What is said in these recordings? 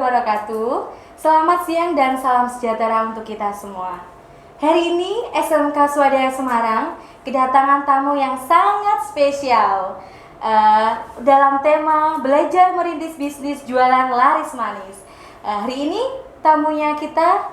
wabarakatuh. Selamat siang dan salam sejahtera untuk kita semua. Hari ini SMK Swadaya Semarang kedatangan tamu yang sangat spesial dalam tema belajar merintis bisnis jualan laris manis. Hari ini tamunya kita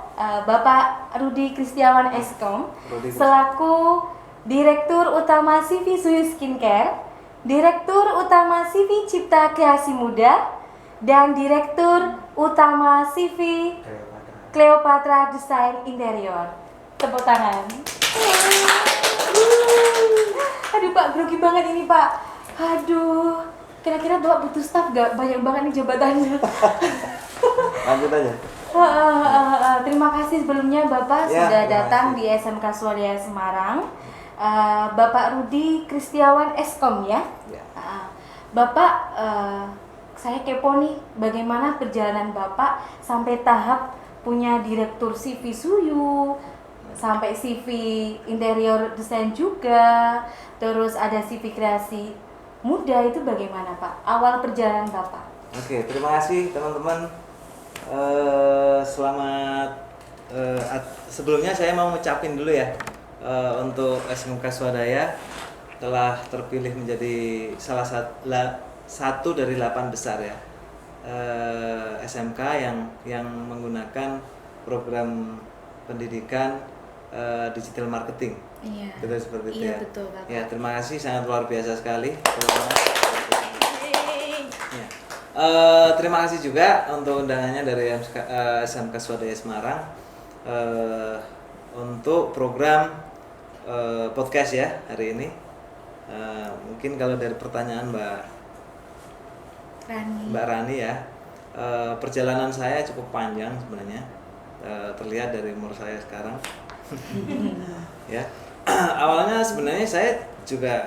Bapak Rudi Kristiawan Eskom selaku Direktur Utama CV Suyu Skincare, Direktur Utama CV Cipta Kreasi Muda, dan Direktur Utama CV Cleopatra Desain Interior. Tepuk tangan. Aduh Pak, grogi banget ini Pak. Aduh, kira-kira Bapak butuh staff gak? Banyak banget nih jabatannya. Lanjut aja. Terima kasih sebelumnya Bapak sudah datang di SMK Swadaya Semarang. Bapak Rudi Kristiawan Eskom ya. Bapak, saya kepo nih, bagaimana perjalanan Bapak sampai tahap punya direktur CV Suyu, sampai CV interior desain juga, terus ada CV kreasi muda, itu bagaimana Pak? Awal perjalanan Bapak. Oke, terima kasih teman-teman. Selamat. Sebelumnya saya mau ngucapin dulu ya, untuk SMK Swadaya telah terpilih menjadi salah satu dari 8 besar ya SMK yang menggunakan program pendidikan digital marketing. Iya. Betul seperti itu ya. Betul, Bapak. Ya, terima kasih, sangat luar biasa sekali. Ya. Terima kasih juga untuk undangannya dari SMK Swadaya Semarang untuk program podcast ya hari ini. Mungkin kalau dari pertanyaan Mbak Rani ya, perjalanan saya cukup panjang sebenarnya, terlihat dari umur saya sekarang. Ya, awalnya sebenarnya saya juga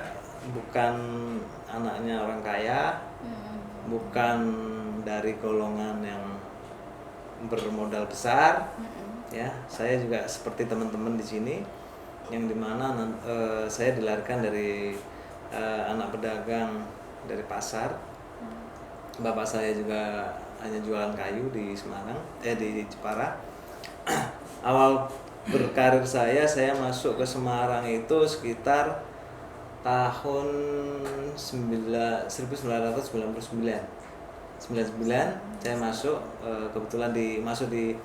bukan anaknya orang kaya, bukan dari golongan yang bermodal besar. Ya, saya juga seperti teman-teman di sini, yang dimana saya dilahirkan dari anak pedagang dari pasar. Bapak saya juga hanya jualan kayu di Semarang, di Jepara. Awal berkarir saya masuk ke Semarang itu sekitar tahun 1999. 99 saya masuk, kebetulan masuk di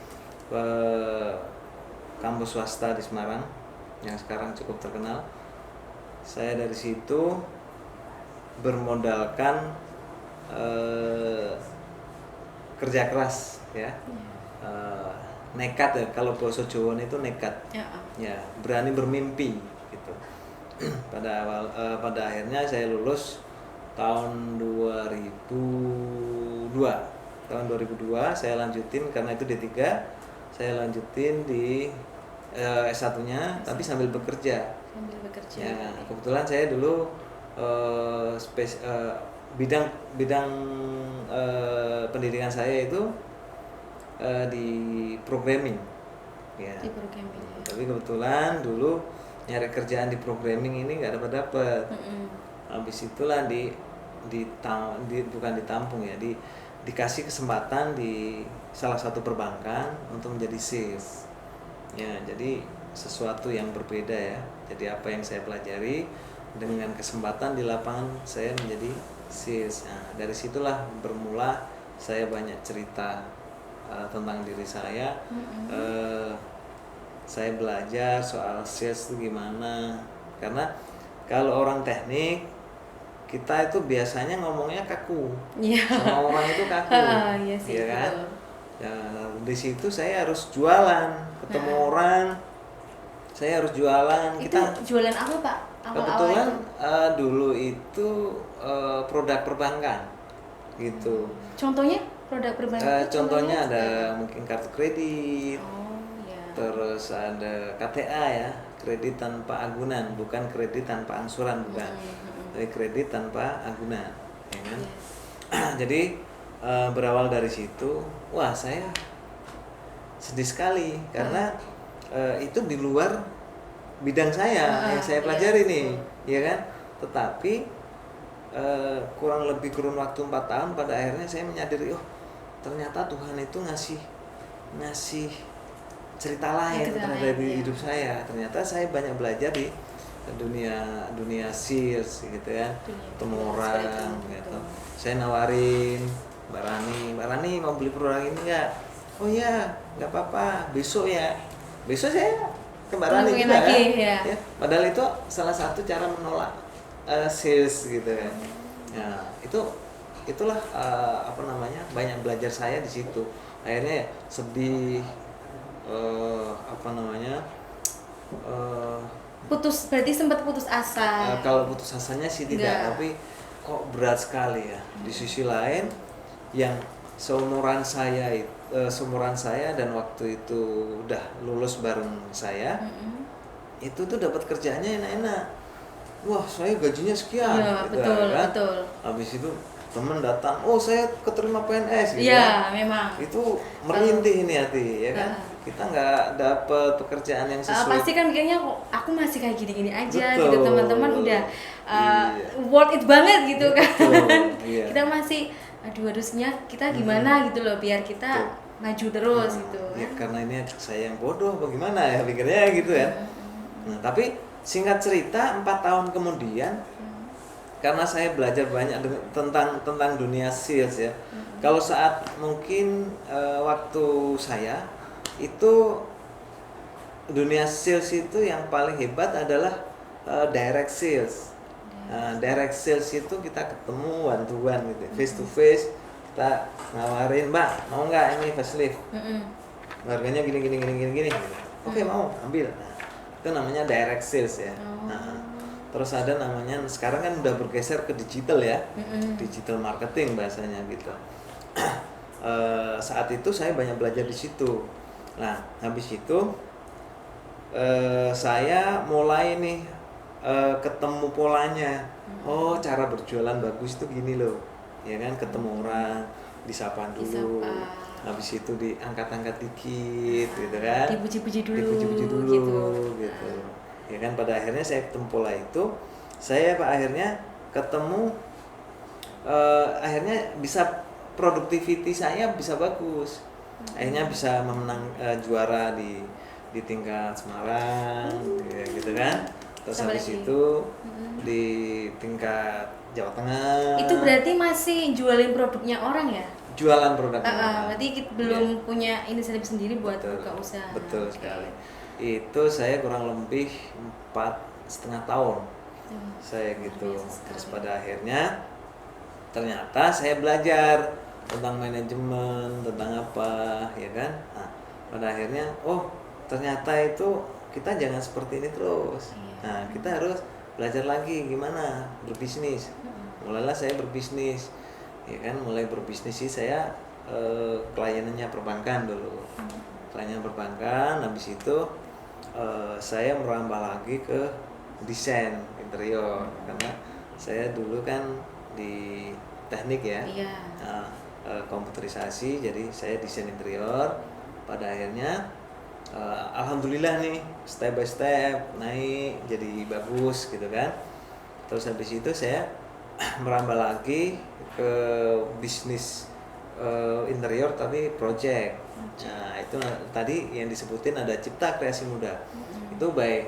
kampus swasta di Semarang yang sekarang cukup terkenal. Saya dari situ bermodalkan kerja keras ya. Nekat ya, kalau bahasa Jawa itu nekat. Ya, berani bermimpi gitu. Pada akhirnya saya lulus tahun 2002. Tahun 2002 saya lanjutin, karena itu D3, saya lanjutin di S1-nya tapi sambil bekerja. Ya, kebetulan saya dulu bidang pendidikan saya itu di programming ya. Tapi kebetulan dulu nyari kerjaan di programming ini nggak dapat. Habis itulah bukan ditampung ya, dikasih kesempatan di salah satu perbankan untuk menjadi sales ya. Jadi sesuatu yang berbeda ya. Jadi apa yang saya pelajari dengan kesempatan di lapangan saya menjadi sales. Nah, dari situlah bermula saya banyak cerita tentang diri saya. Saya belajar soal sales itu gimana, karena kalau orang teknik kita itu biasanya ngomongnya kaku, sama orang itu kaku. Iya kan? Ya, di situ saya harus jualan, ketemu orang, saya harus jualan. Itu jualan apa Pak? Kebetulan dulu itu produk perbankan gitu. Contohnya produk perbankan? Contohnya ada mungkin kartu kredit, terus ada KTA ya, kredit tanpa agunan, bukan kredit tanpa angsuran, bukan, tapi kredit tanpa agunan, ya kan? Jadi berawal dari situ, wah saya sedih sekali karena itu di luar bidang saya yang saya pelajari nih, ya kan? Tetapi kurang lebih kurun waktu 4 tahun, pada akhirnya saya menyadari, ternyata Tuhan itu ngasih cerita lain terhadap hidup saya. Ternyata saya banyak belajar di dunia sales gitu ya, ketemu orang gitu. Saya nawarin Mbak Rani mau beli produk ini nggak? Oh ya, nggak apa-apa, besok saya ke Mbak Rani juga ya. Padahal itu salah satu cara menolak sales gitu kan. Ya itulah banyak belajar saya di situ. Akhirnya sedih, berarti sempat putus asa. Kalau putus asanya sih tidak, tapi kok berat sekali ya. Di sisi lain yang seumuran saya dan waktu itu udah lulus bareng saya, itu tuh dapat kerjaannya enak-enak. Wah, saya gajinya sekian, gitu kan. Betul. Habis itu teman datang, oh saya keterima PNS gitu. Iya, memang. Itu merintih ini hati, ya kan. Kita nggak dapet pekerjaan yang sesuai. Pasti kan mikirnya aku masih kayak gini-gini aja. Betul. Gitu, teman-teman udah worth it banget gitu kan. Iya. Kita masih aduh harusnya kita gimana gitu loh biar kita maju terus gitu. Ya karena ini saya yang bodoh bagaimana ya pikirnya gitu kan. Nah, tapi singkat cerita 4 tahun kemudian karena saya belajar banyak tentang dunia sales ya. Kalau saat mungkin waktu saya itu dunia sales itu yang paling hebat adalah direct sales. Direct sales itu kita ketemu one-to-one gitu, face to face, kita nawarin, Mbak mau nggak ini facelift, harganya gini. Oke, mau ambil. Nah, itu namanya direct sales ya. Terus ada namanya sekarang kan udah bergeser ke digital ya, digital marketing bahasanya gitu. Saat itu saya banyak belajar di situ. Nah, habis itu saya mulai nih ketemu polanya. Oh, cara berjualan bagus itu gini loh, ya kan, ketemu orang disapa dulu, habis itu diangkat-angkat dikit, gitu kan, dipuji-puji dulu gitu. Ya kan, pada akhirnya saya ketemu pola itu, saya akhirnya ketemu, akhirnya bisa productivity saya bisa bagus, akhirnya bisa memenang juara di tingkat Semarang, gitu kan. Terus habis itu di tingkat Jawa Tengah. Itu berarti masih jualin produknya orang ya? Jualan produk orang. Berarti belum punya inisiatif sendiri buat buka usaha. Betul sekali. Itu saya kurang lebih 4,5 tahun. Saya gitu. Terus pada akhirnya ternyata saya belajar tentang manajemen, tentang apa, ya kan? Nah, pada akhirnya ternyata itu kita jangan seperti ini terus. Nah, kita harus belajar lagi gimana berbisnis. Mulailah saya berbisnis, ya kan, mulai berbisnis sih saya kliennya perbankan dulu. Kliennya perbankan, habis itu saya merambah lagi ke desain interior karena saya dulu kan di teknik ya, komputerisasi, jadi saya desain interior. Pada akhirnya alhamdulillah nih step by step naik jadi bagus gitu kan. Terus habis itu saya merambah lagi ke bisnis interior tapi project. Nah, itu tadi yang disebutin ada Cipta Kreasi Muda. Itu by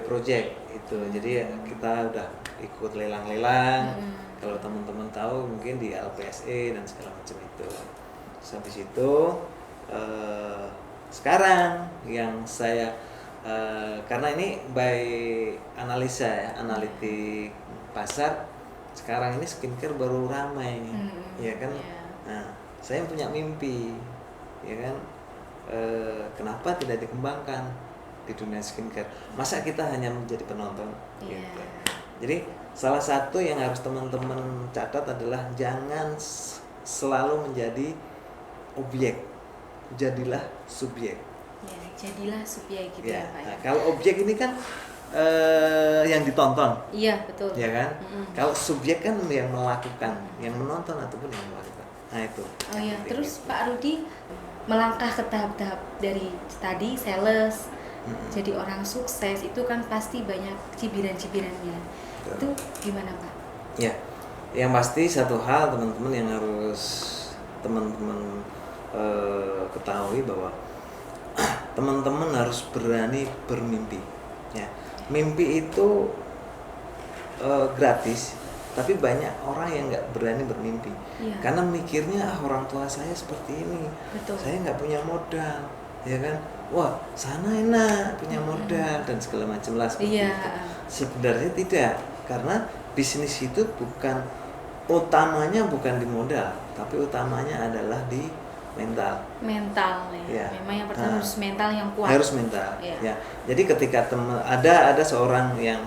project itu. Jadi kita udah ikut lelang-lelang. Kalau teman-teman tahu mungkin di LPSE dan segala macam itu. Terus habis itu sekarang yang saya karena ini by analisa ya, analitik pasar, sekarang ini skincare baru ramai, ya kan. Nah, saya punya mimpi, ya kan, kenapa tidak dikembangkan di dunia skincare? Masa kita hanya menjadi penonton? Gitu. Jadi salah satu yang harus teman-teman catat adalah jangan selalu menjadi objek, jadilah subjek. Jadilah subjek gitu ya Pak. Nah, kalau objek ini kan yang ditonton. Iya, betul. Ya kan? Kalau subjek kan yang melakukan, yang menonton ataupun yang melakukan. Nah, itu. Oh iya, terus Pak Rudi melangkah ke tahap-tahap dari tadi sales, jadi orang sukses itu kan pasti banyak cibiran-cibirannya. Itu gimana Pak? Ya, yang pasti satu hal teman-teman yang harus teman-teman ketahui bahwa teman-teman harus berani bermimpi. Ya, mimpi itu gratis, tapi banyak orang yang nggak berani bermimpi karena mikirnya orang tua saya seperti ini. Betul. Saya nggak punya modal, ya kan? Wah, sana enak punya modal dan segala macam lah seperti itu. Sebenarnya tidak, karena bisnis itu utamanya bukan di modal, tapi utamanya adalah di mental ya. Memang yang pertama harus mental yang kuat, harus mental ya. Jadi ketika ada seorang yang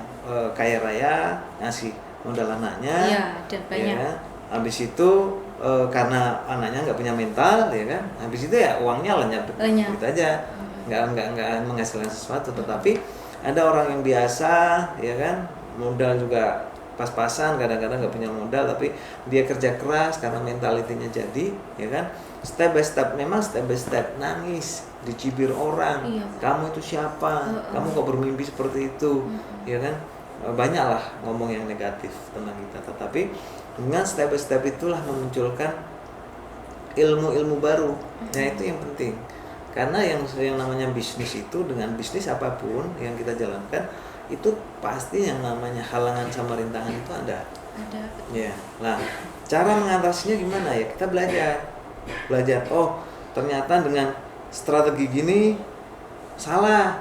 kaya raya ngasih modal anaknya dan banyak ya, habis itu karena anaknya nggak punya mental ya kan, habis itu ya uangnya lenyap gitu aja, nggak menghasilkan sesuatu. Tetapi ada orang yang biasa ya kan, modal juga pas-pasan, kadang-kadang nggak punya modal tapi dia kerja keras karena mentalitinya jadi ya kan, step by step, memang step by step, nangis, dicibir orang, kamu itu siapa, kamu kok bermimpi seperti itu, ya kan, banyaklah ngomong yang negatif tentang kita. Tetapi dengan step by step itulah memunculkan ilmu-ilmu baru. Nah itu yang penting, karena yang namanya bisnis itu, dengan bisnis apapun yang kita jalankan itu pasti yang namanya halangan sama rintangan itu ada. Ya, nah cara mengatasinya gimana ya, kita belajar. Oh ternyata dengan strategi gini salah,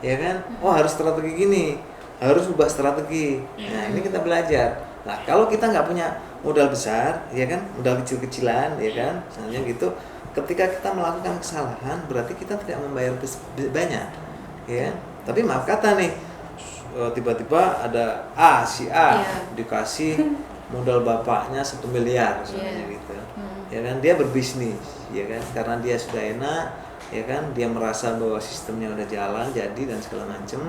ya kan? Oh harus strategi gini, harus ubah strategi. Nah ini kita belajar. Nah kalau kita nggak punya modal besar, ya kan, modal kecil-kecilan, ya kan, misalnya gitu. Ketika kita melakukan kesalahan, berarti kita tidak membayar banyak, ya. Tapi maaf kata nih, tiba-tiba ada si A dikasih modal bapaknya 1 miliar misalnya gitu. Ya kan, dia berbisnis, ya kan, karena dia sudah enak, ya kan, dia merasa bahwa sistemnya udah jalan jadi dan segala macem.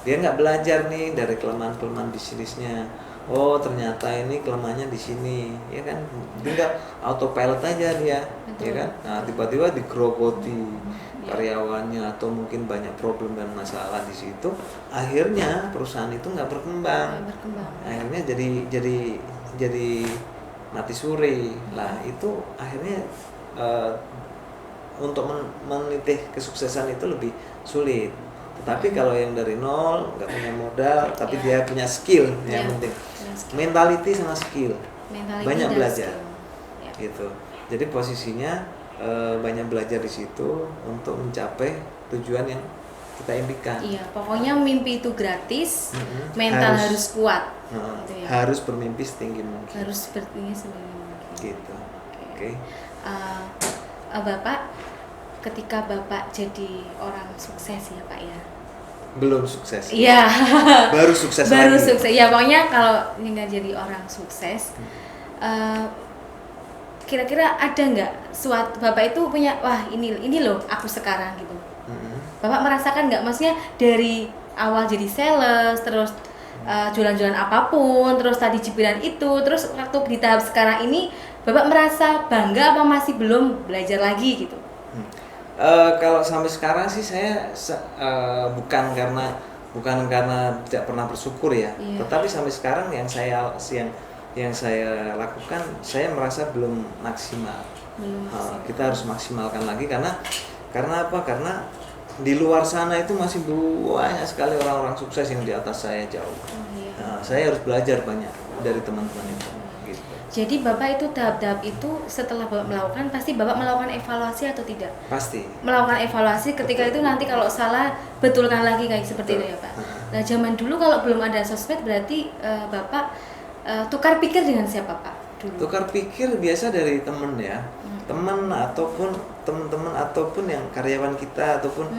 Dia nggak belajar nih dari kelemahan-kelemahan bisnisnya. Oh ternyata ini kelemahannya di sini, ya kan, tinggal autopilot aja dia. Betul. Ya kan, nah tiba-tiba digerogoti karyawannya atau mungkin banyak problem dan masalah di situ, akhirnya perusahaan itu nggak berkembang. Akhirnya jadi mati suri lah. Itu akhirnya untuk menitih kesuksesan itu lebih sulit. Tetapi kalau yang dari nol, nggak punya modal, tapi dia punya skill, yang penting mentality sama skill, banyak belajar gitu. Jadi posisinya banyak belajar di situ untuk mencapai tujuan yang kita impikan. Iya, pokoknya mimpi itu gratis, mental harus kuat. Gitu ya. Harus bermimpi setinggi mungkin. Harus bermimpi setinggi mungkin. Gitu. Oke. Bapak, ketika Bapak jadi orang sukses ya Pak ya? Belum sukses. Iya. Baru sukses lagi. Baru sukses. Ya pokoknya kalau nggak jadi orang sukses. Kira-kira ada nggak suatu Bapak itu punya, wah ini loh aku sekarang gitu. Bapak merasakan nggak, maksudnya dari awal jadi sales, terus jualan-jualan apapun, terus tadi cibiran itu, terus waktu di tahap sekarang ini Bapak merasa bangga apa masih belum belajar lagi gitu? Kalau sampai sekarang sih saya bukan karena tidak pernah bersyukur ya, tetapi sampai sekarang yang saya lakukan, saya merasa belum maksimal. Kita harus maksimalkan lagi karena apa? Karena di luar sana itu masih banyak sekali orang-orang sukses yang di atas saya jauh. Saya harus belajar banyak dari teman-teman itu. Gitu. Jadi Bapak itu tahap-tahap itu setelah Bapak melakukan, pasti Bapak melakukan evaluasi atau tidak? Pasti. Melakukan evaluasi ketika itu nanti kalau salah betulkan lagi kayak seperti itu ya Pak. Nah zaman dulu kalau belum ada sosmed berarti Bapak tukar pikir dengan siapa Pak dulu? Tukar pikir biasa dari teman ya, teman ataupun teman-teman ataupun yang karyawan kita ataupun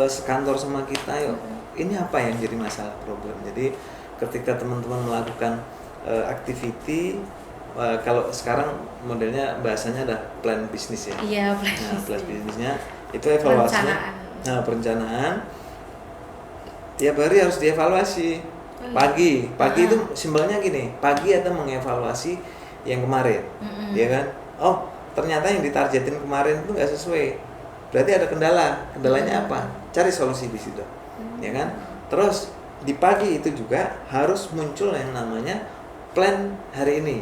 sekantor sama kita. Ini apa yang jadi masalah, problem. Jadi ketika teman-teman melakukan activity, kalau sekarang modelnya bahasanya ada plan bisnis ya. Iya, plan bisnisnya itu evaluasinya. Perencanaan. Tiap hari harus dievaluasi. Pagi itu simbolnya gini, pagi atau mengevaluasi yang kemarin, ya kan? Oh ternyata yang ditargetin kemarin itu nggak sesuai, berarti ada kendalanya apa? Cari solusi di situ, ya kan? Terus di pagi itu juga harus muncul yang namanya plan hari ini,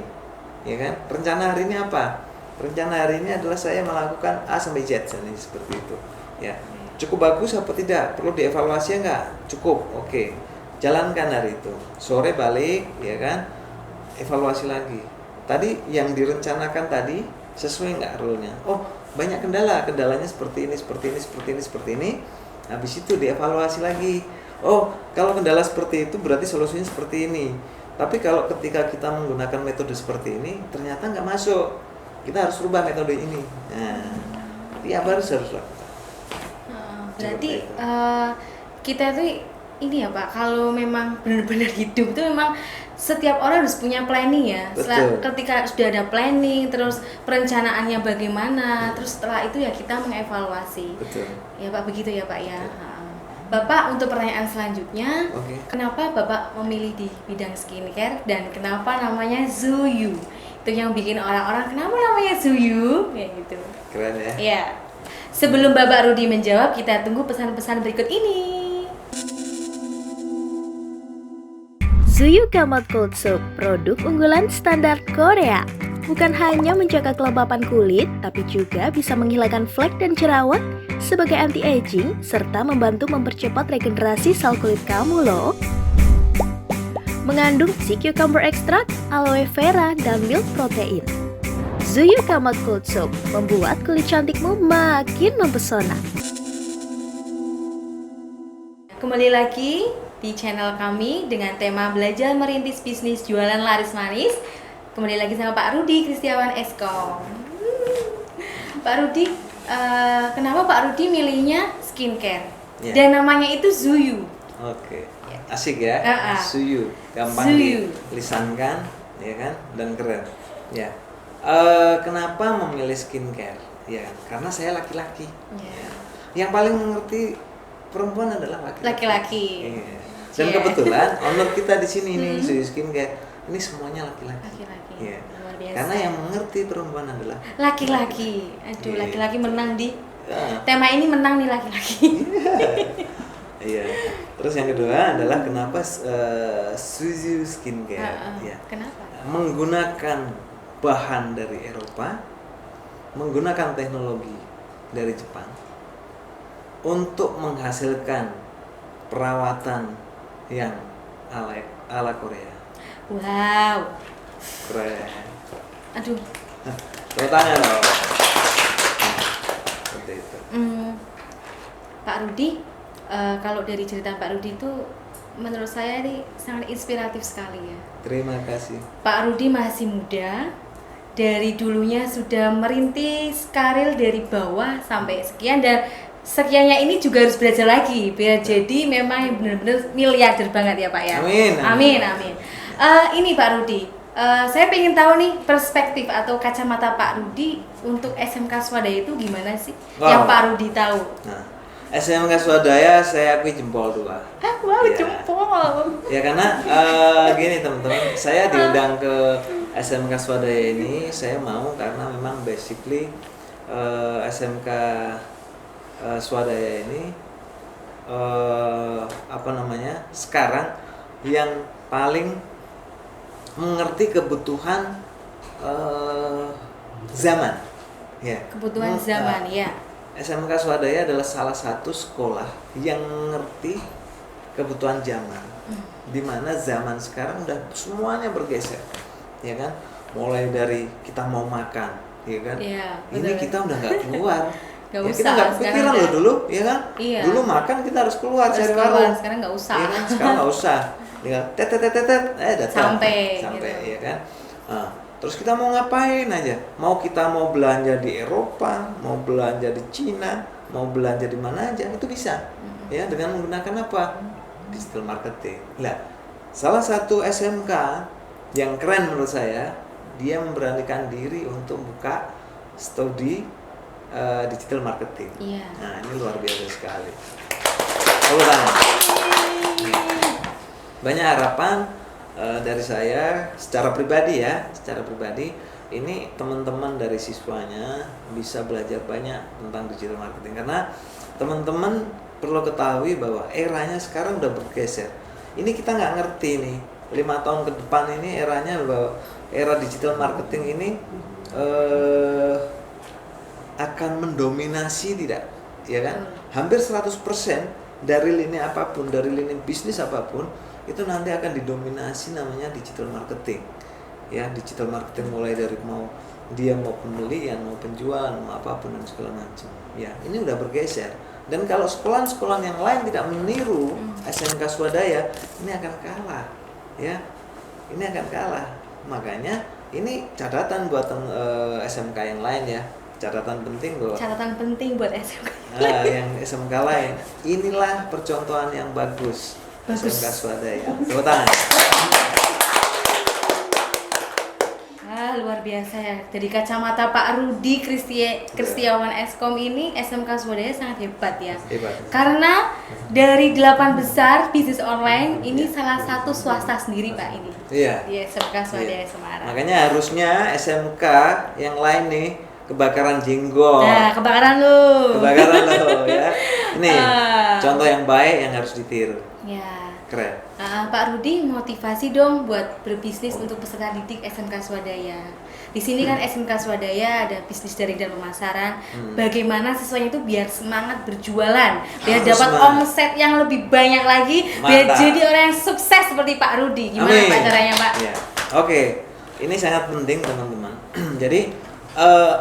ya kan? Rencana hari ini apa? rencana hari ini adalah saya melakukan A sampai Z, seperti itu. Ya, cukup bagus apa tidak? Perlu dievaluasi enggak? Cukup, oke. Jalankan hari itu. Sore balik, ya kan? Evaluasi lagi. Tadi yang direncanakan tadi sesuai nggak rule-nya? Oh, banyak kendalanya seperti ini, seperti ini, seperti ini, seperti ini. Habis itu dievaluasi lagi. Oh, kalau kendala seperti itu berarti solusinya seperti ini. Tapi kalau ketika kita menggunakan metode seperti ini ternyata nggak masuk, kita harus rubah metode ini. Nah, ya harus lakukan. Berarti kita tuh ini ya Pak, kalau memang benar-benar hidup itu memang setiap orang harus punya planning ya. Ketika sudah ada planning, terus perencanaannya bagaimana, terus setelah itu ya kita mengevaluasi. Betul. Ya Pak, begitu ya Pak ya. Bapak, untuk pertanyaan selanjutnya, kenapa Bapak memilih di bidang skincare dan kenapa namanya Zuyu? Itu yang bikin orang-orang kenapa namanya Zuyu? Kayak gitu. Keren ya? Iya. Sebelum Bapak Rudi menjawab, kita tunggu pesan-pesan berikut ini. Zuyu Kamot Cold Soap, produk unggulan standar Korea. Bukan hanya menjaga kelembapan kulit, tapi juga bisa menghilangkan flek dan jerawat sebagai anti-aging, serta membantu mempercepat regenerasi sel kulit kamu loh. Mengandung sea cucumber extract, aloe vera, dan milk protein. Zuyu Kamot Cold Soap membuat kulit cantikmu makin mempesona. Kembali lagi di channel kami dengan tema belajar merintis bisnis jualan laris manis. Kembali lagi sama Pak Rudi Kristiawan Eskom. Pak Rudi, kenapa Pak Rudi milihnya skincare? Dan namanya itu Zuyu. Oke, asik ya. Zuyu, gampang dilisankan, ya kan, dan keren. Ya, kenapa memilih skincare? Ya, karena saya laki-laki. Yang paling mengerti perempuan adalah laki-laki. Dan kebetulan owner kita di sini nih, Zuyu Skincare, ini semuanya laki-laki. Ya. Luar biasa. Karena yang mengerti perempuan adalah laki-laki. Aduh, laki-laki menang di tema ini, menang nih laki-laki. Iya. Terus yang kedua adalah kenapa Zuyu Skincare? Ya. Kenapa? Menggunakan bahan dari Eropa, menggunakan teknologi dari Jepang untuk menghasilkan perawatan yang ala Korea. Wow. Keren. Aduh. Tepuk tangan loh. Seperti itu. Pak Rudi, kalau dari cerita Pak Rudi itu menurut saya ini sangat inspiratif sekali ya. Terima kasih. Pak Rudi masih muda, dari dulunya sudah merintis karir dari bawah sampai sekian, dan sekiannya ini juga harus belajar lagi biar jadi memang benar-benar miliarder banget ya Pak ya. Amin. Ini Pak Rudi, saya pengen tahu nih perspektif atau kacamata Pak Rudi untuk SMK Swadaya itu gimana sih? Yang Pak Rudi tahu. Nah, SMK Swadaya saya akui jempol 2. Jempol. Ya karena gini teman-teman, saya diundang ke SMK Swadaya ini saya mau karena memang basically SMK Swadaya ini sekarang yang paling mengerti kebutuhan zaman, ya. Kebutuhan zaman, ya. SMK Swadaya adalah salah satu sekolah yang mengerti kebutuhan zaman, di mana zaman sekarang udah semuanya bergeser, ya kan? Mulai dari kita mau makan, ya kan? Ya, ini kita udah nggak keluar. Kita nggak kepikiran loh dulu, ya kan? Iya. Dulu makan kita harus keluar cari warung. Sekarang nggak usah. Ya kan? Sekarang nggak usah. Tinggal datang sampai gitu. Ya kan? Nah, terus kita mau ngapain aja? Kita mau belanja di Eropa, mau belanja di Cina, mau belanja di mana aja itu bisa. Ya, dengan menggunakan apa? Digital marketing. Lah, salah satu SMK yang keren menurut saya, dia memberanikan diri untuk buka studi digital marketing. Iya. Nah, ini luar biasa sekali. Banyak harapan dari saya secara pribadi ya, ini teman-teman dari siswanya bisa belajar banyak tentang digital marketing, karena teman-teman perlu ketahui bahwa eranya sekarang udah bergeser. Ini kita nggak ngerti nih 5 tahun ke depan ini eranya bahwa era digital marketing ini akan mendominasi, tidak ya kan, hampir 100% dari lini apapun, dari lini bisnis apapun itu nanti akan didominasi namanya digital marketing ya. Digital marketing mulai dari mau pembelian, mau penjualan, mau apapun dan segala macam ya, ini udah bergeser. Dan kalau sekolah-sekolah yang lain tidak meniru SMK Swadaya, ini akan kalah ya, ini akan kalah. Makanya ini catatan buat SMK yang lain ya, catatan penting buat SMK yang SMK lain. Inilah percontohan yang bagus. SMK Swadaya. Tepuk tangan. Luar biasa ya. Dari kacamata Pak Rudi Kristiawan Eskom ini, SMK Swadaya sangat hebat ya. Hebat. Karena dari 8 besar bisnis online ini salah satu swasta sendiri Pak ini. Iya. Di SMK Swadaya Semarang. Makanya harusnya SMK yang lain nih kebakaran jenggot. Nah, kebakaran lo ya. Ini contoh yang baik yang harus ditiru. Ya. Keren. Pak Rudi, motivasi dong buat berbisnis untuk peserta didik SMK Swadaya. Di sini kan SMK Swadaya ada bisnis daring dan pemasaran. Bagaimana siswanya itu biar semangat berjualan, biar dapat omset yang lebih banyak lagi, biar jadi orang yang sukses seperti Pak Rudi. Gimana Pak caranya Pak? Ya. Oke, ini sangat penting teman-teman. Jadi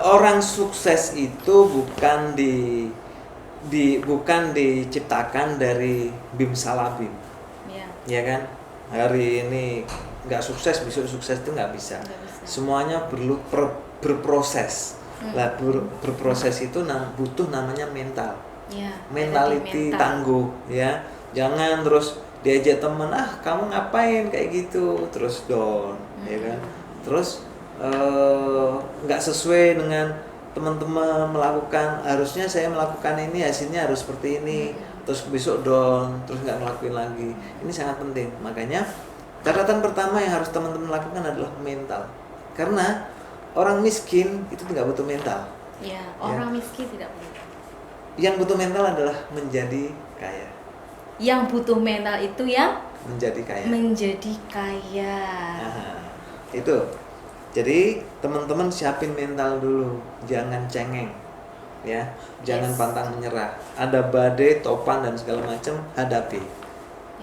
orang sukses itu bukan diciptakan dari bim salabim. Ya kan, hari ini nggak sukses, besok sukses itu nggak bisa. Semuanya perlu berproses. Lah berproses itu butuh namanya mental. Ya, mentality tangguh ya. Jangan terus diajak temen, kamu ngapain kayak gitu, terus down ya kan. Terus nggak sesuai dengan teman-teman melakukan, harusnya saya melakukan ini, hasilnya harus seperti ini, terus besok down, terus nggak ngelakuin lagi. Ini sangat penting. Makanya catatan pertama yang harus teman-teman lakukan adalah mental. Karena orang miskin itu tidak butuh mental. Ya, orang miskin tidak butuh. Yang butuh mental adalah menjadi kaya. Yang butuh mental itu yang menjadi kaya. Nah, itu. Jadi teman-teman siapin mental dulu, jangan cengeng, ya, jangan pantang menyerah. Ada badai, topan dan segala macam, hadapi.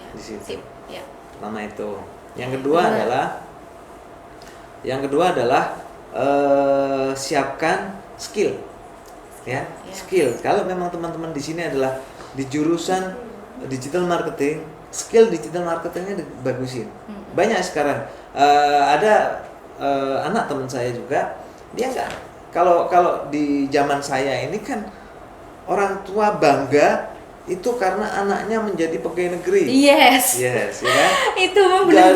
Ya, di situ. Ya. Pertama itu. Yang kedua adalah siapkan skill, ya, skill. Kalau memang teman-teman di sini adalah di jurusan digital marketing, skill digital marketingnya dibagusin. Banyak sekarang ada anak teman saya juga, dia nggak, kalau di zaman saya ini kan orang tua bangga itu karena anaknya menjadi pegawai negeri. Yes, ya kan? Itu memang benar.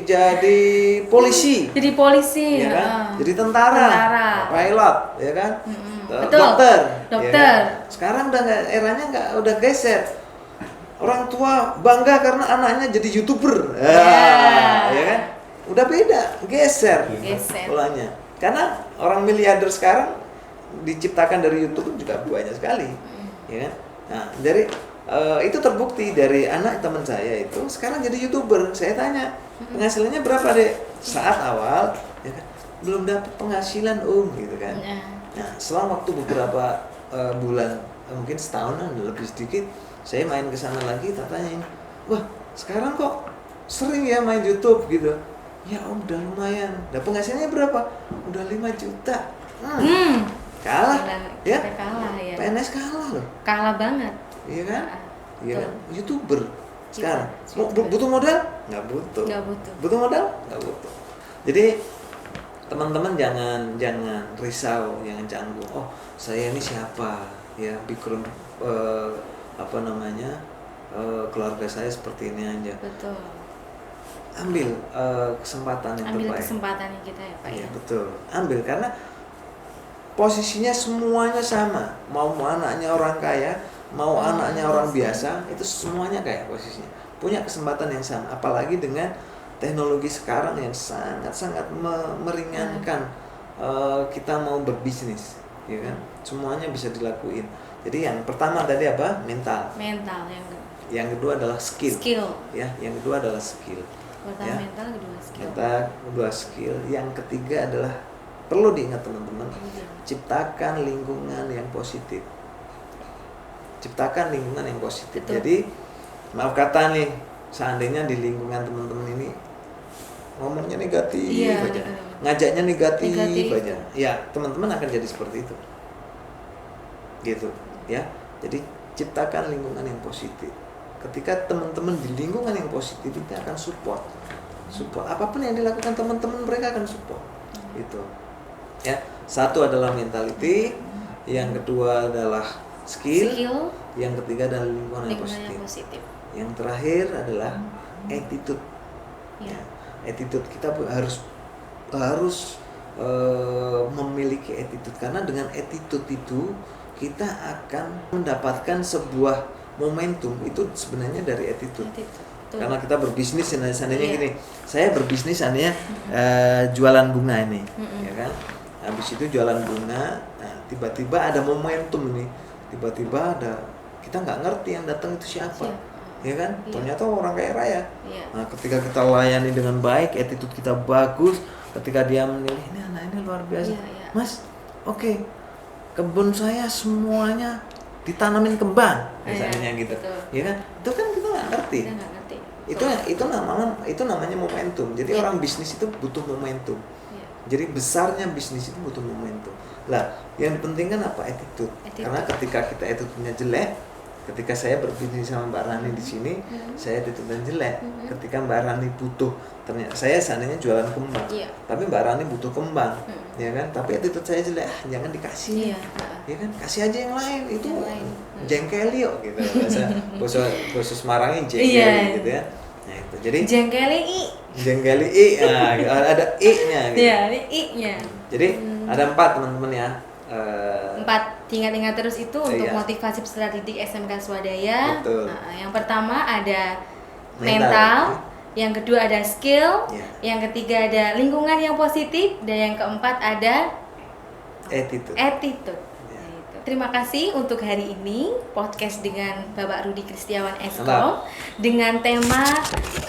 Jadi polisi. Jadi polisi. Ya kan? Jadi tentara. Pilot, ya kan? Betul. Dokter. Ya Dokter. kan? Sekarang udah nggak, eranya udah geser. Orang tua bangga karena anaknya jadi YouTuber. Ya kan? Udah beda, geser polanya. Karena orang miliarder sekarang diciptakan dari YouTube juga banyak sekali, ya kan? Nah, dari itu terbukti dari anak teman saya itu sekarang jadi YouTuber. Saya tanya, penghasilannya berapa deh? Saat awal, ya kan? Belum dapat penghasilan gitu kan? Nah, selang waktu beberapa bulan, mungkin setahunan lebih sedikit, saya main ke sana lagi, tanyain, wah sekarang kok sering ya main YouTube gitu? Ya om, udah lumayan. Udah penghasilannya berapa? Udah 5 juta. Kalah. Ya? Kalah ya. PNS kalah loh. Kalah banget. Iya kan? Iya kan? YouTuber sekarang. Butuh modal? Nggak butuh. Butuh modal? Nggak butuh. Jadi teman-teman jangan risau, jangan canggung. Oh, saya ini siapa? Ya, background keluarga saya seperti ini aja. Betul. Ambil kesempatan yang terbaik. Ambil kesempatannya kita ya Pak. Iya, betul. Ambil, karena posisinya semuanya sama. Mau anaknya orang kaya, mau anaknya orang biasa, itu semuanya kayak posisinya. Punya kesempatan yang sama. Apalagi dengan teknologi sekarang yang sangat-sangat meringankan kita mau berbisnis, ya kan? Semuanya bisa dilakuin. Jadi yang pertama tadi apa? Mental. Mental Yang kedua adalah skill. Skill. Ya, yang kedua adalah skill. Pertama mental, kedua skill. Kedua skill. Yang ketiga adalah perlu diingat teman-teman, ciptakan lingkungan yang positif. Ciptakan lingkungan yang positif. Betul. Jadi maaf kata nih, seandainya di lingkungan teman-teman ini ngomongnya negatif aja, ngajaknya negatif aja, ya teman-teman akan jadi seperti itu, gitu ya. Jadi ciptakan lingkungan yang positif. Ketika teman-teman di lingkungan yang positif, itu akan support apapun yang dilakukan teman-teman, mereka akan support, gitu ya. Satu adalah mentality, yang kedua adalah skill, yang ketiga adalah lingkungan yang positif. Yang terakhir adalah attitude. Ya. Attitude kita harus memiliki attitude, karena dengan attitude itu kita akan mendapatkan sebuah momentum. Itu sebenarnya dari attitude. Karena kita berbisnis, seandainya gini, saya berbisnis seandainya jualan bunga ini, ya kan. Habis itu jualan bunga, nah, tiba-tiba ada momentum nih, tiba-tiba ada, kita nggak ngerti yang datang itu siapa, ya kan. Ternyata orang kaya raya. Nah, ketika kita layani dengan baik, attitude kita bagus, ketika dia menilai ini anak ini luar biasa, Mas, oke, kebun saya semuanya ditanamin kembang, misalnya gitu, ya kan. Itu kan kita nggak ngerti. Itu namanya momentum. Jadi orang bisnis itu butuh momentum. Jadi besarnya bisnis itu butuh momentum. Lah, yang penting kan apa? Attitude. Karena ketika kita attitude-nya jelek, ketika saya berbisnis sama Mbak Rani di sini, saya attitude-nya jelek. Ketika Mbak Rani butuh, ternyata saya seandainya jualan kembang, tapi Mbak Rani butuh kembang, ya kan? Tapi attitude saya jelek, jangan dikasih, ya kan? Kasih aja yang lain. Itu jengkeli kok, gitu. Bahasa Semarangnya jengkeli, gitu ya. Nah, itu. Jadi jengkeli nah, ada i-nya gitu. Iya, ini i-nya. Jadi ada 4 teman-teman ya. 4, ingat-ingat terus itu untuk motivasi peserta didik SMK Swadaya. Betul. Yang pertama ada mental, yang kedua ada skill, yang ketiga ada lingkungan yang positif, dan yang keempat ada attitude. Terima kasih untuk hari ini podcast dengan Bapak Rudi Kristiawan Eskom dengan tema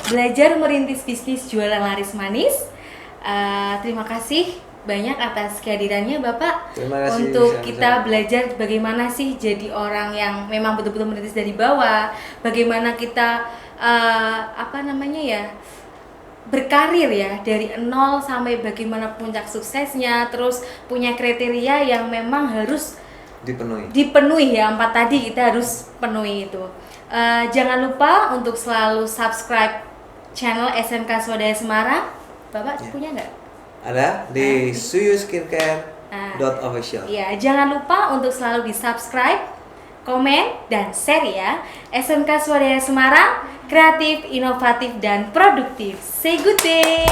belajar merintis bisnis jualan laris manis. Terima kasih banyak atas kehadirannya Bapak. Terima kasih, untuk kita belajar bagaimana sih jadi orang yang memang betul-betul merintis dari bawah, bagaimana kita berkarir ya dari nol sampai bagaimana puncak suksesnya, terus punya kriteria yang memang harus dipenuhi ya, 4 tadi kita harus penuhi itu. Jangan lupa untuk selalu subscribe channel SMK Swadaya Semarang. Bapak punya nggak? Ada di suyuskincare.official. Iya, jangan lupa untuk selalu di subscribe, komen, dan share ya. SMK Swadaya Semarang, kreatif, inovatif, dan produktif. Say good day.